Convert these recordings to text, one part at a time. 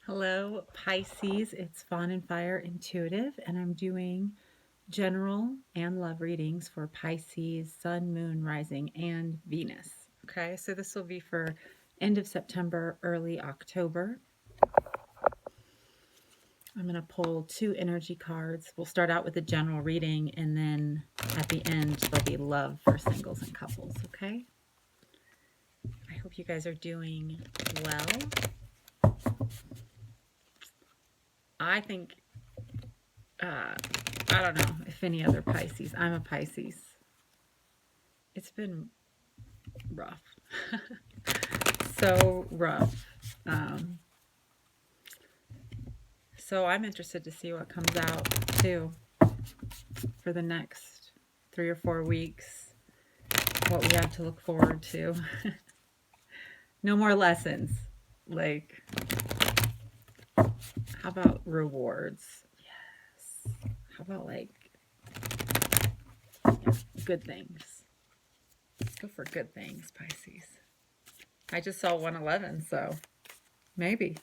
Hello, Pisces. It's Fawn and Fire Intuitive, and I'm doing general and love readings for Pisces, Sun, Moon, Rising, and Venus. Okay, so this will be for end of September, early October. I'm going to pull two energy cards. We'll start out with a general reading, and then at the end, there'll be love for singles and couples. Okay, I hope you guys are doing well. I think I don't know if any other Pisces. I'm a Pisces. It's been rough. So rough. Um, so I'm interested to see what comes out too for the next 3 or 4 weeks, what we have to look forward to. No more lessons. Like, how about rewards? Yes. How about good things? Go for good things, Pisces. I just saw 111, so maybe.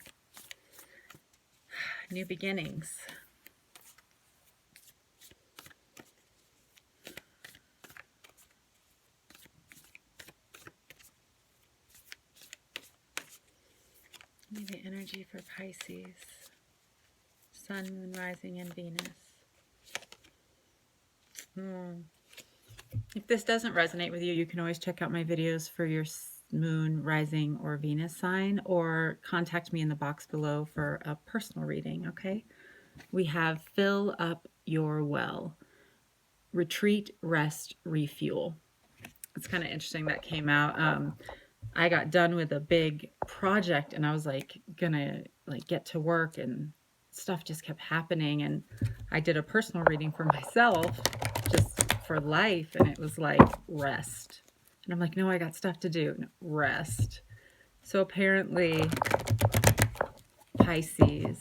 New beginnings. Maybe the energy for Pisces. Sun, Moon, Rising, and Venus. If this doesn't resonate with you, you can always check out my videos for your Moon, Rising, or Venus sign, or contact me in the box below for a personal reading, okay? We have Fill Up Your Well. Retreat, Rest, Refuel. It's kind of interesting that came out. I got done with a big project and I was gonna get to work, and stuff just kept happening, and I did a personal reading for myself just for life, and it was like rest. And I'm like, no, I got stuff to do. No, rest. So apparently Pisces.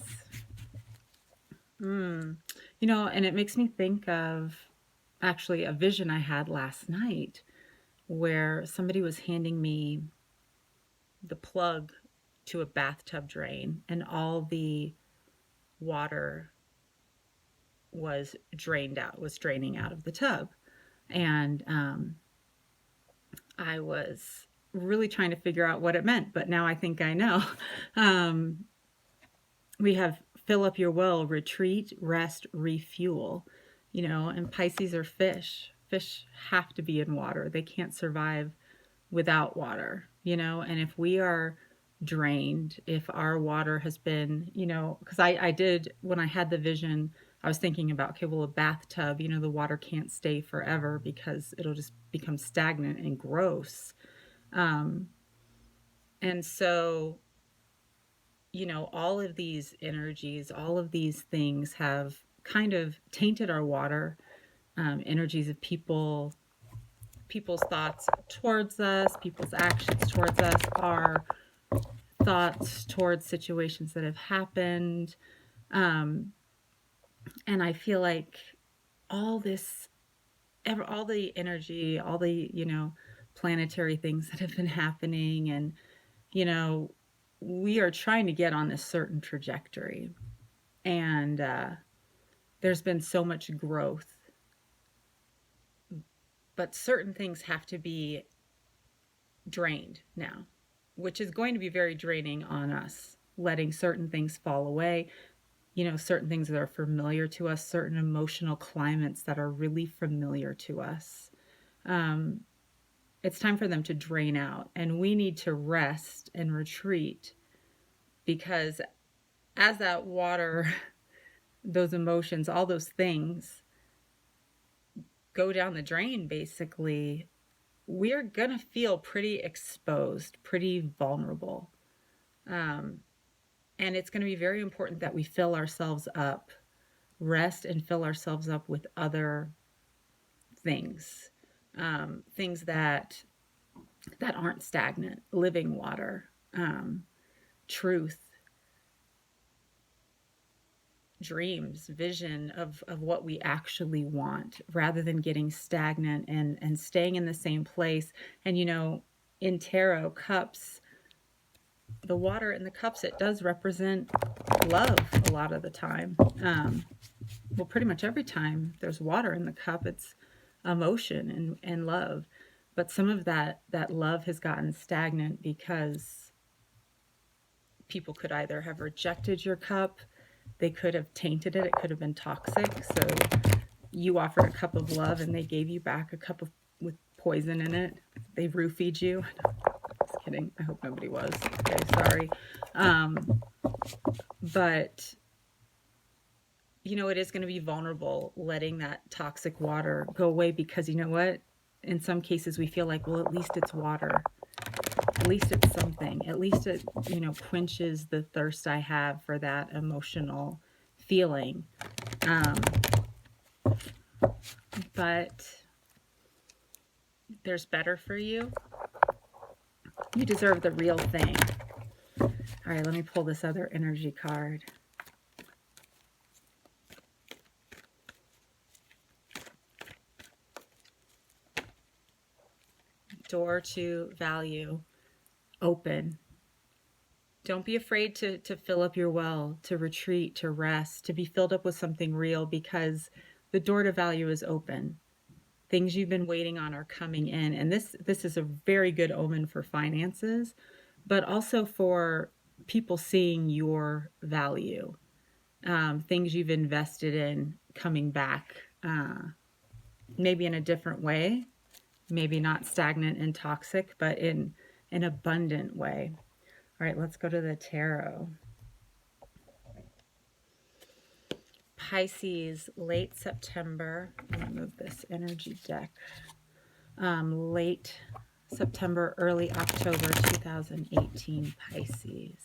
And it makes me think of actually a vision I had last night where somebody was handing me the plug to a bathtub drain, and all the water was draining out of the tub. And I was really trying to figure out what it meant, but now I think I know. We have Fill Up Your Well, Retreat, Rest, Refuel. And Pisces are fish. Fish have to be in water. They can't survive without water, and if we are drained, if our water has been, because I did, when I had the vision, I was thinking about, okay, well, a bathtub, the water can't stay forever because it'll just become stagnant and gross. And so, all of these energies, all of these things have kind of tainted our water. Energies of people's thoughts towards us, people's actions towards us, our thoughts towards situations that have happened. And I feel like all this, all the energy, all the, planetary things that have been happening, and, we are trying to get on this certain trajectory. And there's been so much growth, but certain things have to be drained now, which is going to be very draining on us, letting certain things fall away, certain things that are familiar to us, certain emotional climates that are really familiar to us. It's time for them to drain out, and we need to rest and retreat, because as that water, those emotions, all those things go down the drain, basically, we're going to feel pretty exposed, pretty vulnerable. And it's going to be very important that we fill ourselves up, rest and fill ourselves up with other things, things that aren't stagnant, living water, truth, dreams, vision of what we actually want, rather than getting stagnant and staying in the same place. And in tarot, cups the water in the cups, it does represent love a lot of the time. Well, pretty much every time there's water in the cup, it's emotion and love. But some of that love has gotten stagnant because people could either have rejected your cup, they could have tainted it, it could have been toxic. So you offered a cup of love and they gave you back a cup of with poison in it. They roofied you. Just kidding. I hope nobody was. Okay, sorry. But it is going to be vulnerable letting that toxic water go away, because you know what? In some cases, we feel like, well, at least it's water. At least it's something. At least it, quenches the thirst I have for that emotional feeling. But there's better for you. You deserve the real thing. All right, let me pull this other energy card. Door to value. Open. Don't be afraid to fill up your well, to retreat, to rest, to be filled up with something real, because the door to value is open. Things you've been waiting on are coming in. And this is a very good omen for finances, but also for people seeing your value. Things you've invested in coming back, maybe in a different way, maybe not stagnant and toxic, but in an abundant way. All right, let's go to the tarot. Pisces, late September. I'm going to move this energy deck. Late September, early October 2018, Pisces.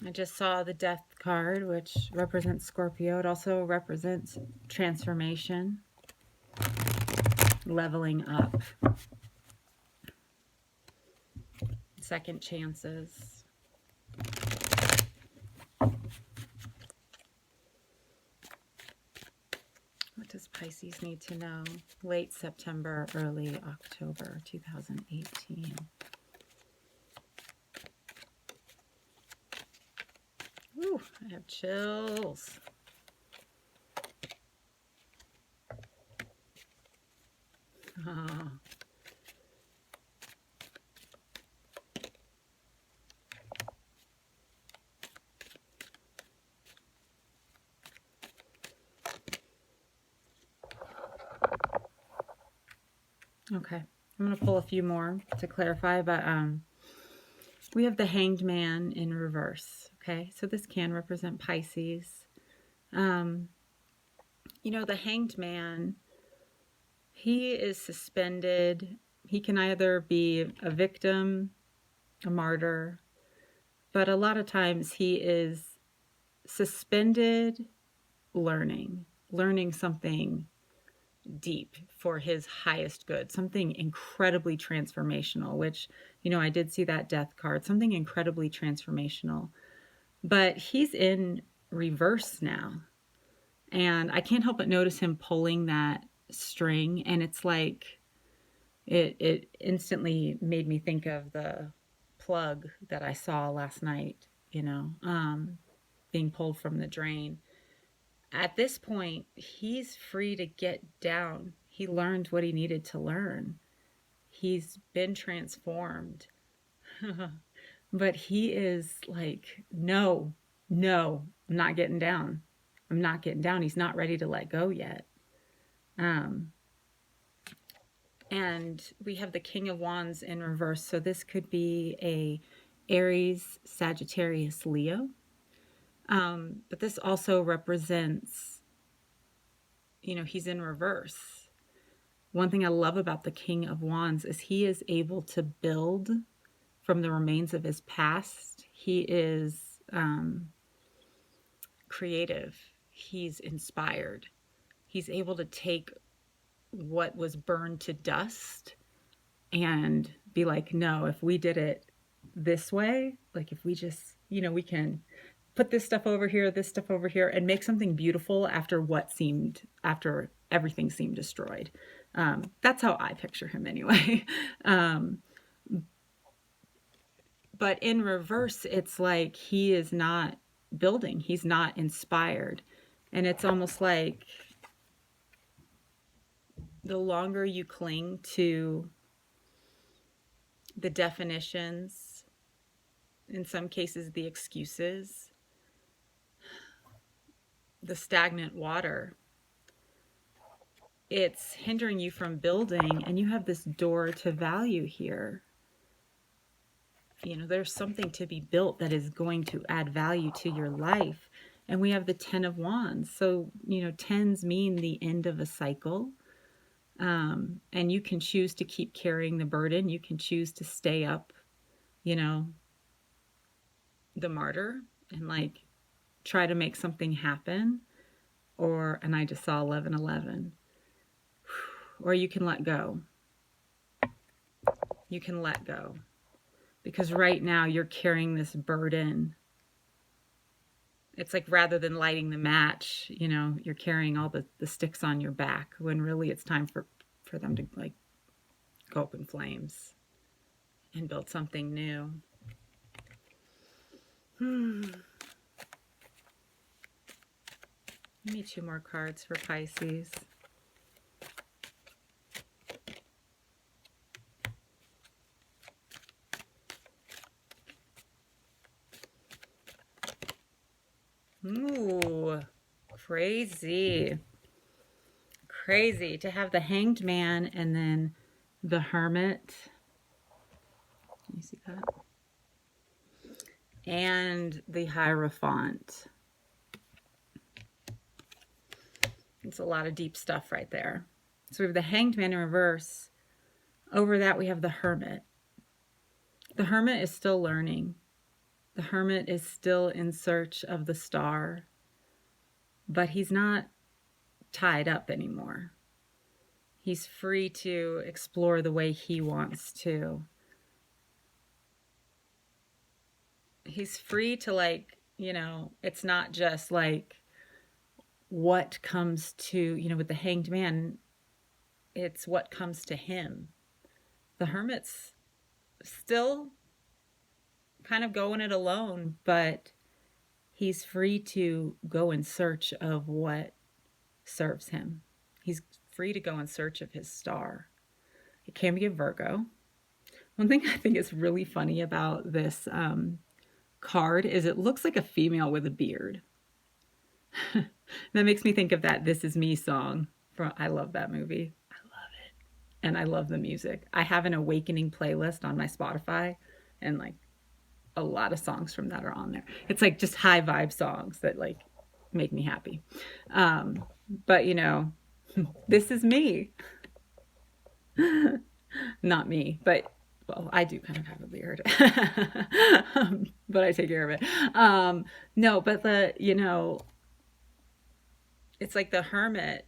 I just saw the Death card, which represents Scorpio. It also represents transformation, leveling up, second chances. What does Pisces need to know? Late September, early October 2018. Ooh, I have chills. Oh. Okay, I'm going to pull a few more to clarify, but we have the Hanged Man in reverse. Okay, so this can represent Pisces. The Hanged Man, he is suspended. He can either be a victim, a martyr, but a lot of times he is suspended learning something deep for his highest good, something incredibly transformational, which, I did see that Death card, something incredibly transformational. But he's in reverse now. And I can't help but notice him pulling that string. And it's like, it instantly made me think of the plug that I saw last night, being pulled from the drain. At this point, he's free to get down. He learned what he needed to learn. He's been transformed. But he is like, no, I'm not getting down. I'm not getting down. He's not ready to let go yet. And we have the King of Wands in reverse. So this could be a Aries, Sagittarius, Leo. But this also represents, he's in reverse. One thing I love about the King of Wands is he is able to build from the remains of his past. He is creative. He's inspired. he's able to take what was burned to dust and be like, no, if we did it this way, like if we just, we can put this stuff over here, this stuff over here, and make something beautiful after everything seemed destroyed. That's how I picture him anyway. um, but in reverse, it's like he is not building, he's not inspired. And it's almost like the longer you cling to the definitions, in some cases, the excuses, the stagnant water, it's hindering you from building, and you have this door to value here. There's something to be built that is going to add value to your life. And we have the 10 of Wands. So, tens mean the end of a cycle. And you can choose to keep carrying the burden. You can choose to stay up, the martyr and like try to make something happen. And I just saw 1111. Or you can let go. You can let go. Because right now you're carrying this burden. It's like rather than lighting the match, you're carrying all the sticks on your back when really it's time for them to like go up in flames and build something new. Give me 2 more cards for Pisces. Ooh, crazy. Crazy to have the Hanged Man and then the Hermit. Can you see that? And the Hierophant. It's a lot of deep stuff right there. So we have the Hanged Man in reverse. Over that we have the Hermit. The Hermit is still learning. The Hermit is still in search of the star, but he's not tied up anymore. He's free to explore the way he wants to. He's free to it's not just like what comes to, with the Hanged Man, it's what comes to him. The Hermit's still kind of going it alone, but he's free to go in search of what serves him. He's free to go in search of his star. It can be a Virgo. One thing I think is really funny about this card is it looks like a female with a beard. That makes me think of that This Is Me song. I love that movie. I love it. And I love the music. I have an Awakening playlist on my Spotify, and like a lot of songs from that are on there. It's like just high vibe songs that like make me happy. But this is me. Not me, but well, I do kind of have a beard. But I take care of it. No, but it's like the Hermit.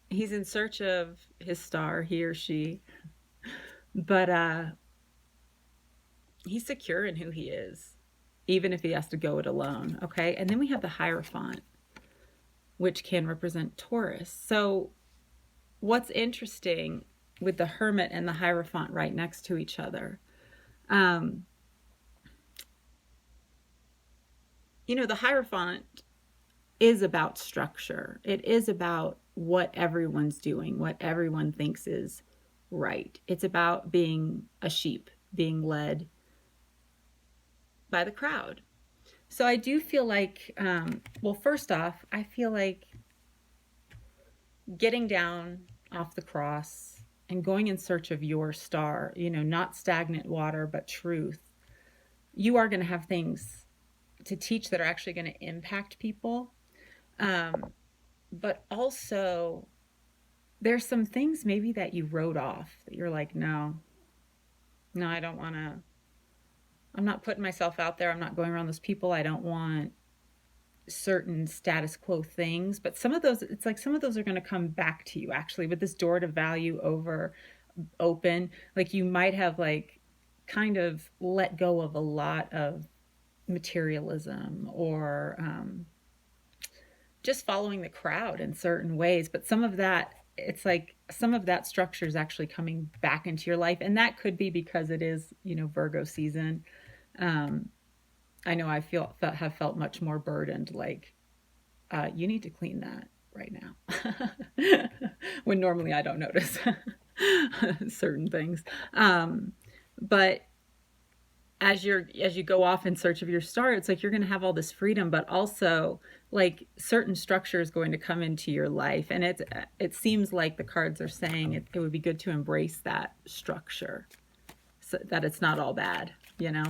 He's in search of his star, he or she. But he's secure in who he is, even if he has to go it alone, okay? And then we have the Hierophant, which can represent Taurus. So what's interesting with the Hermit and the Hierophant right next to each other, the Hierophant is about structure. It is about what everyone's doing, what everyone thinks is right. It's about being a sheep, being led by the crowd. So I do feel like, well, first off, I feel like getting down off the cross and going in search of your star, not stagnant water, but truth. You are going to have things to teach that are actually going to impact people. But also there's some things maybe that you wrote off that you're like, no, I don't want to. I'm not putting myself out there. I'm not going around those people. I don't want certain status quo things, but some of those, it's like some of those are going to come back to you actually with this door to value over open. Like you might have like kind of let go of a lot of materialism or just following the crowd in certain ways. But some of that, it's like some of that structure is actually coming back into your life. And that could be because it is, you know, Virgo season. Um, I know have felt much more burdened. Like, you need to clean that right now. When normally I don't notice certain things. But as you go off in search of your star, it's like you're going to have all this freedom, but also like certain structure is going to come into your life, and it seems like the cards are saying it would be good to embrace that structure, so that it's not all bad, you know,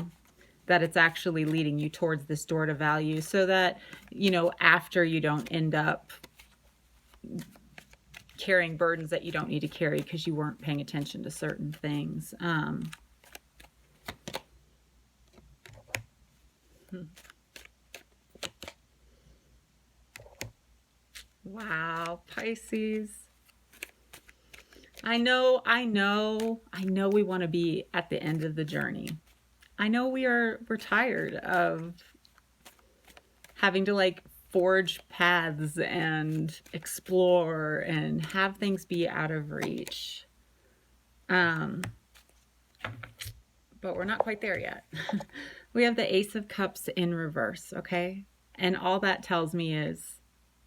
that it's actually leading you towards this door to value, so that, you know, after you don't end up carrying burdens that you don't need to carry because you weren't paying attention to certain things. Wow, Pisces. I know we want to be at the end of the journey. I know we're tired of having to like forge paths and explore and have things be out of reach. But we're not quite there yet. We have the Ace of Cups in reverse, okay? And all that tells me is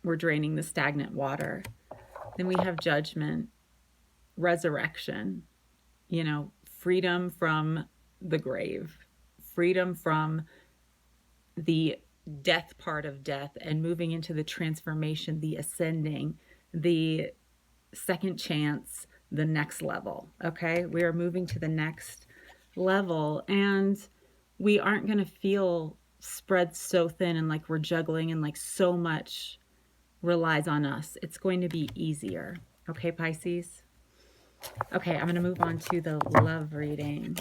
we're draining the stagnant water. Then we have Judgment, resurrection, you know, freedom from the grave, freedom from the death part of death, and moving into the transformation, the ascending, the second chance, the next level. Okay, we are moving to the next level, and we aren't going to feel spread so thin and like we're juggling and like so much relies on us. It's going to be easier. Okay, Pisces? Okay, I'm going to move on to the love reading.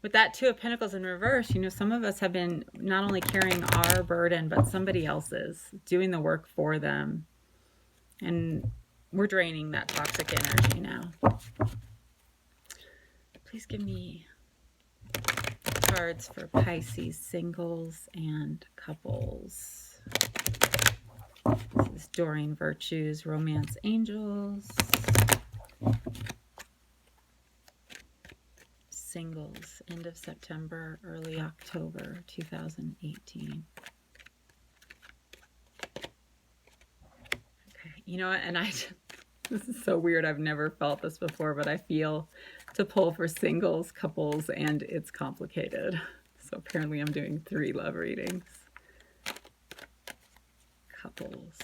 With that Two of Pentacles in reverse, you know, some of us have been not only carrying our burden, but somebody else's, doing the work for them. And we're draining that toxic energy now. Please give me cards for Pisces singles and couples. This is Doreen Virtues, Romance Angels. Singles, end of September, early October 2018. Okay, you know what, and this is so weird, I've never felt this before, but I feel to pull for singles, couples, and it's complicated. So apparently I'm doing 3 love readings. Couples.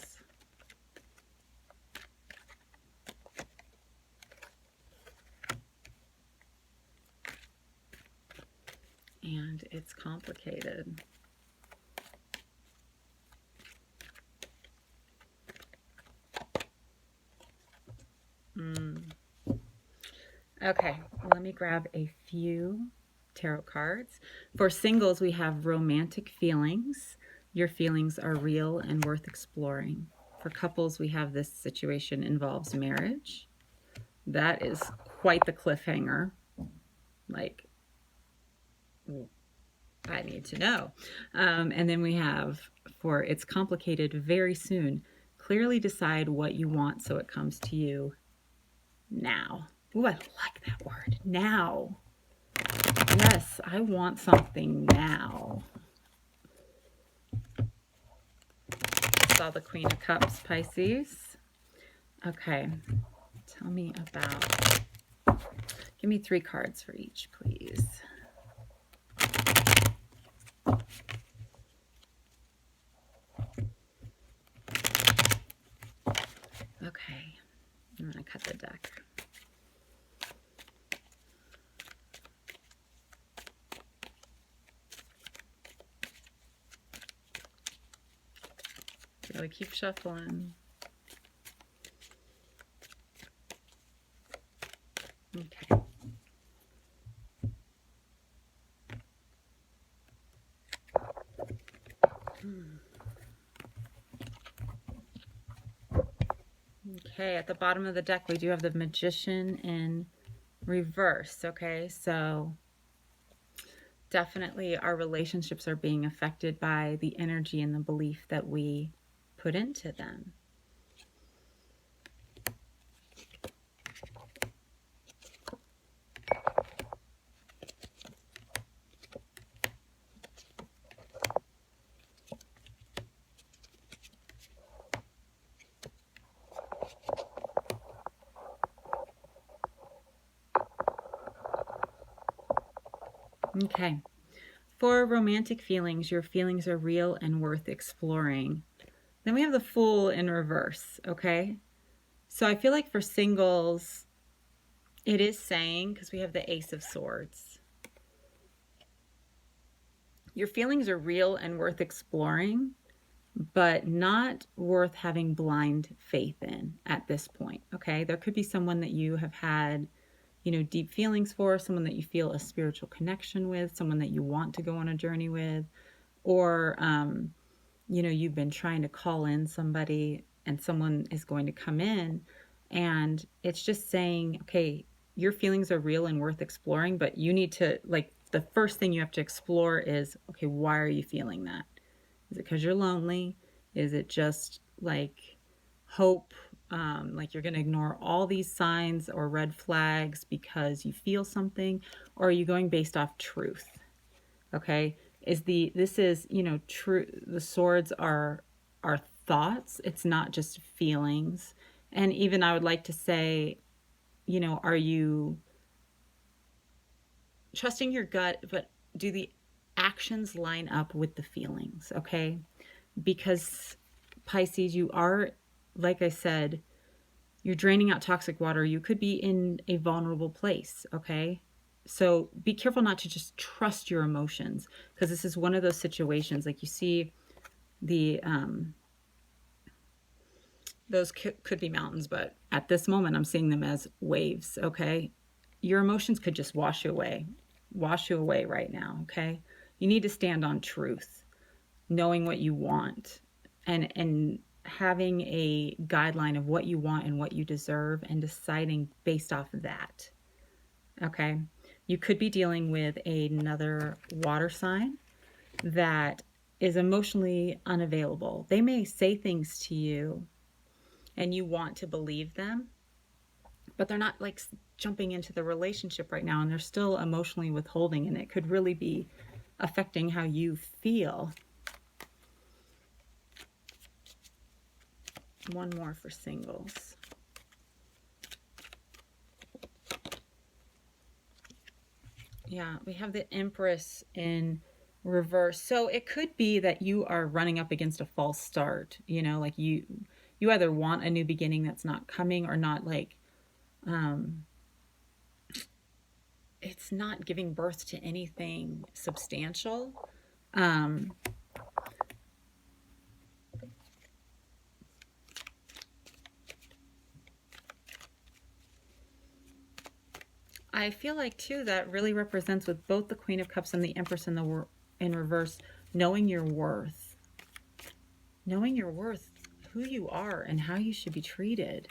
And it's complicated. Okay, let me grab a few tarot cards. For singles, we have romantic feelings. Your feelings are real and worth exploring. For couples, we have this situation involves marriage. That is quite the cliffhanger. Like, I need to know. And then we have, for it's complicated very soon, clearly decide what you want so it comes to you now. Ooh, I like that word, now. Yes, I want something now. Saw the Queen of Cups, Pisces. Okay, tell me about, give me 3 cards for each, please. Okay, I'm going to cut the deck. Gotta keep shuffling. Okay, at the bottom of the deck, we do have the Magician in reverse. Okay, so definitely our relationships are being affected by the energy and the belief that we put into them. Okay. For romantic feelings, your feelings are real and worth exploring. Then we have the Fool in reverse, okay? So I feel like for singles, it is saying, because we have the Ace of Swords, your feelings are real and worth exploring, but not worth having blind faith in at this point, okay? There could be someone that you have had, deep feelings for, someone that you feel a spiritual connection with, someone that you want to go on a journey with, or, you've been trying to call in somebody and someone is going to come in, and it's just saying, okay, your feelings are real and worth exploring, but you need to, like, the first thing you have to explore is, okay, why are you feeling that? Is it because you're lonely? Is it just like hope? Like you're going to ignore all these signs or red flags because you feel something? Or are you going based off truth? Okay. This is, true. The swords are thoughts. It's not just feelings. And even I would like to say, are you trusting your gut, but do the actions line up with the feelings? Okay. Because Pisces, you are, like I said, you're draining out toxic water. You could be in a vulnerable place, okay? So be careful not to just trust your emotions, because this is one of those situations, like you see the, those could be mountains, but at this moment I'm seeing them as waves, okay? Your emotions could just wash you away right now, okay? You need to stand on truth, knowing what you want, and having a guideline of what you want and what you deserve, and deciding based off of that. Okay. You could be dealing with another water sign that is emotionally unavailable. They may say things to you and you want to believe them, but they're not like jumping into the relationship right now, and they're still emotionally withholding, and it could really be affecting how you feel. One more for singles. Yeah, we have the Empress in reverse. So it could be that you are running up against a false start, like you either want a new beginning that's not coming, or not, like, it's not giving birth to anything substantial. I feel like too that really represents, with both the Queen of Cups and the Empress in reverse, knowing your worth. Knowing your worth, who you are and how you should be treated.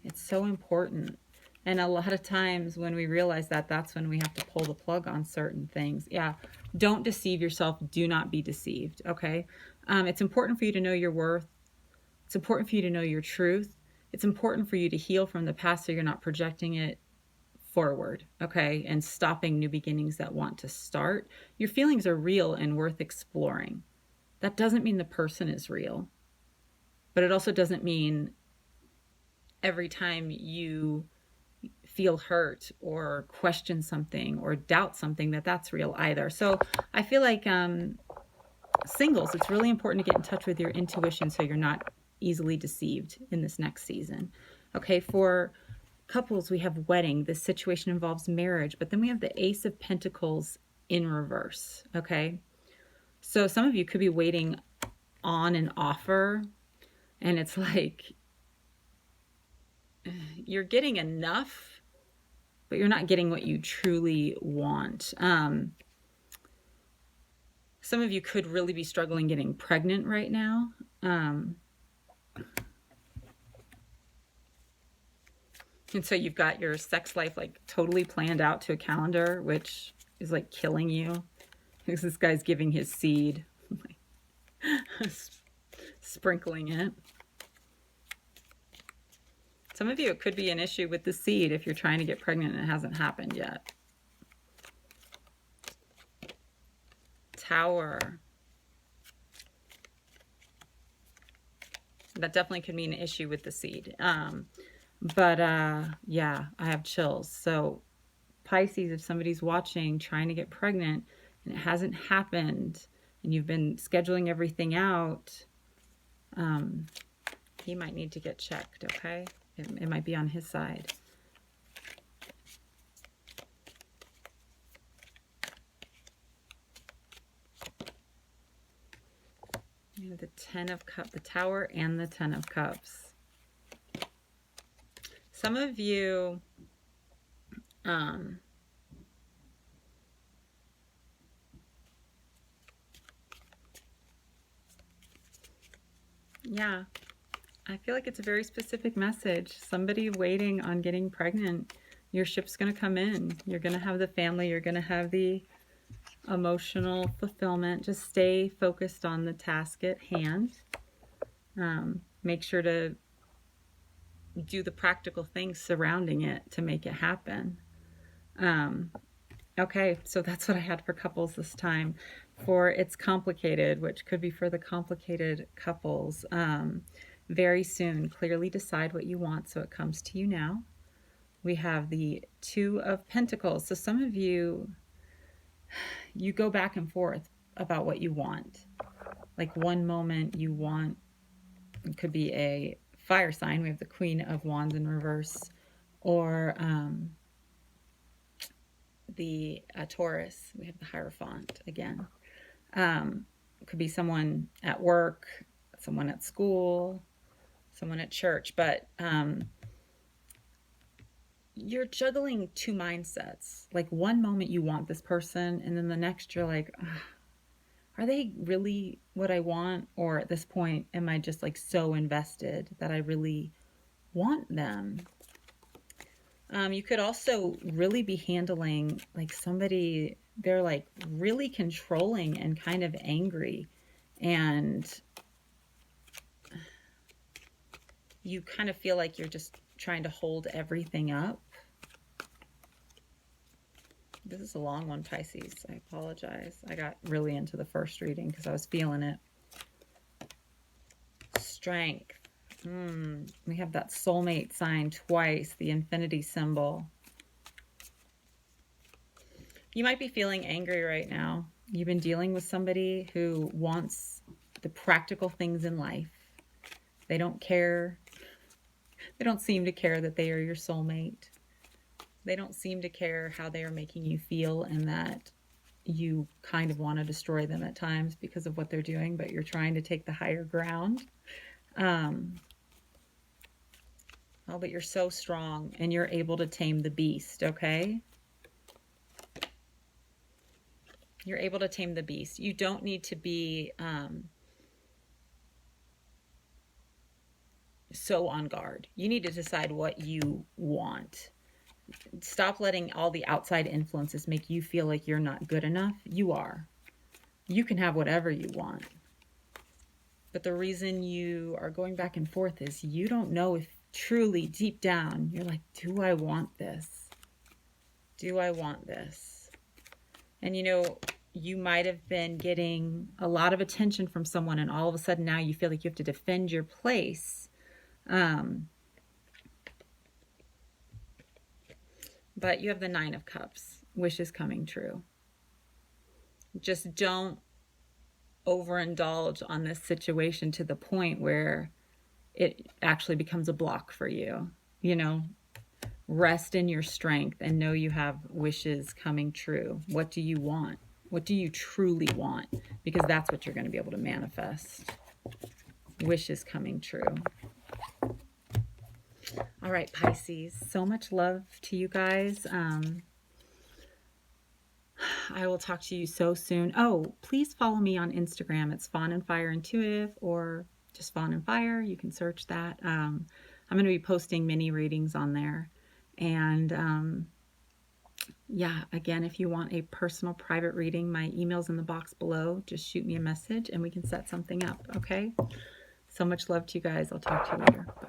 It's so important. And a lot of times when we realize that, that's when we have to pull the plug on certain things. Yeah, don't deceive yourself. Do not be deceived, okay? It's important for you to know your worth. It's important for you to know your truth. It's important for you to heal from the past so you're not projecting it forward, okay? And stopping new beginnings that want to start. Your feelings are real and worth exploring. That doesn't mean the person is real, but it also doesn't mean every time you feel hurt or question something or doubt something that's real either. So I feel like singles, it's really important to get in touch with your intuition so you're not easily deceived in this next season. Okay, for couples, we have wedding. This situation involves marriage, but then we have the Ace of Pentacles in reverse. Okay, so some of you could be waiting on an offer, and it's like you're getting enough, but you're not getting what you truly want. Some of you could really be struggling getting pregnant right now. And so you've got your sex life like totally planned out to a calendar, which is like killing you. Because this guy's giving his seed, sprinkling it. Some of you, it could be an issue with the seed if you're trying to get pregnant and it hasn't happened yet. Tower. That definitely could mean an issue with the seed. Yeah, I have chills. So Pisces, if somebody's watching, trying to get pregnant and it hasn't happened and you've been scheduling everything out, he might need to get checked, okay? It might be on his side. You have the 10 of Cups, the Tower and the 10 of Cups. Some of you, yeah, I feel like it's a very specific message. Somebody waiting on getting pregnant. Your ship's going to come in. You're going to have the family. You're going to have the emotional fulfillment. Just stay focused on the task at hand. Make sure to do the practical things surrounding it to make it happen. Okay, so that's what I had for couples this time. For It's Complicated, which could be for the complicated couples. Very soon, clearly decide what you want so it comes to you now. We have the 2 of Pentacles. So some of you go back and forth about what you want. Like one moment you want, it could be a fire sign. We have the Queen of Wands in reverse. Or the Taurus. We have the Hierophant again. It could be someone at work, someone at school, someone at church. But you're juggling 2 mindsets. Like one moment you want this person, and then the next you're like, are they really what I want? Or at this point, am I just like so invested that I really want them? You could also really be handling like somebody, they're like really controlling and kind of angry, and you kind of feel like you're just trying to hold everything up. This is a long one, Pisces. I apologize. I got really into the first reading because I was feeling it. Strength. We have that soulmate sign twice, the infinity symbol. You might be feeling angry right now. You've been dealing with somebody who wants the practical things in life. They don't care. They don't seem to care that they are your soulmate. They don't seem to care how they are making you feel, and that you kind of want to destroy them at times because of what they're doing, but you're trying to take the higher ground. Oh, but you're so strong and you're able to tame the beast, okay? You're able to tame the beast. You don't need to be so on guard. You need to decide what you want. Stop letting all the outside influences make you feel like you're not good enough. You are. You can have whatever you want. But the reason you are going back and forth is you don't know if truly deep down you're like, do I want this? Do I want this? And you know, you might have been getting a lot of attention from someone, and all of a sudden now you feel like you have to defend your place. But you have the 9 of Cups, wishes coming true. Just don't overindulge on this situation to the point where it actually becomes a block for you. You know, rest in your strength and know you have wishes coming true. What do you want? What do you truly want? Because that's what you're going to be able to manifest. Wishes coming true. All right, Pisces, so much love to you guys. I will talk to you so soon. Oh, please follow me on Instagram. It's Fawn and Fire Intuitive, or just Fawn and Fire. You can search that. I'm going to be posting mini readings on there. And yeah, again, if you want a personal private reading, my email's in the box below. Just shoot me a message and we can set something up, okay? So much love to you guys. I'll talk to you later. Bye.